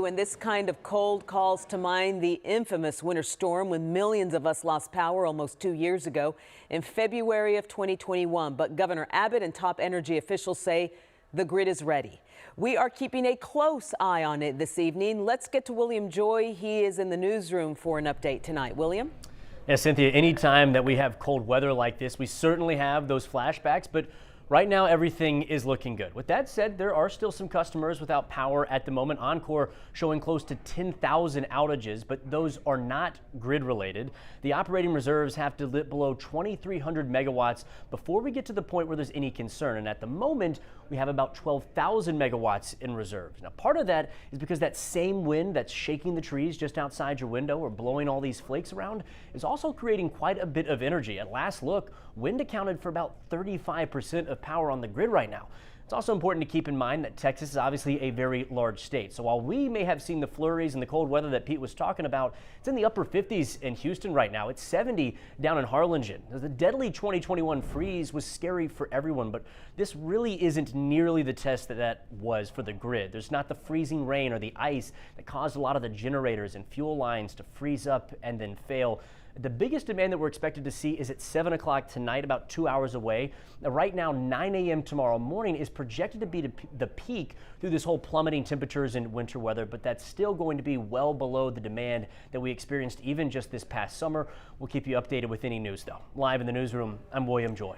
And this kind of cold calls to mind the infamous winter storm when millions of us lost power almost 2 years ago in February of 2021. But Governor Abbott and top energy officials say the grid is ready. We are keeping a close eye on it this evening. Let's get to William Joy. He is in the newsroom for an update tonight. William? Yeah, Cynthia, anytime that we have cold weather like this, we certainly have those flashbacks, but right now, everything is looking good. With that said, there are still some customers without power at the moment. Encore showing close to 10,000 outages, but those are not grid related. The operating reserves have to dip below 2,300 megawatts before we get to the point where there's any concern. And at the moment, we have about 12,000 megawatts in reserves. Now, part of that is because that same wind that's shaking the trees just outside your window or blowing all these flakes around is also creating quite a bit of energy. At last look, wind accounted for about 35% of power on the grid right now. It's also important to keep in mind that Texas is obviously a very large state. So while we may have seen the flurries and the cold weather that Pete was talking about, it's in the upper 50s in Houston right now. It's 70 down in Harlingen. The deadly 2021 freeze was scary for everyone, but this really isn't nearly the test that was for the grid. There's not the freezing rain or the ice that caused a lot of the generators and fuel lines to freeze up and then fail. The biggest demand that we're expected to see is at 7 o'clock tonight, about 2 hours away. Now, right now, 9 a.m. tomorrow morning is projected to be the peak through this whole plummeting temperatures and winter weather, but that's still going to be well below the demand that we experienced even just this past summer. We'll keep you updated with any news, though. Live in the newsroom, I'm William Joy.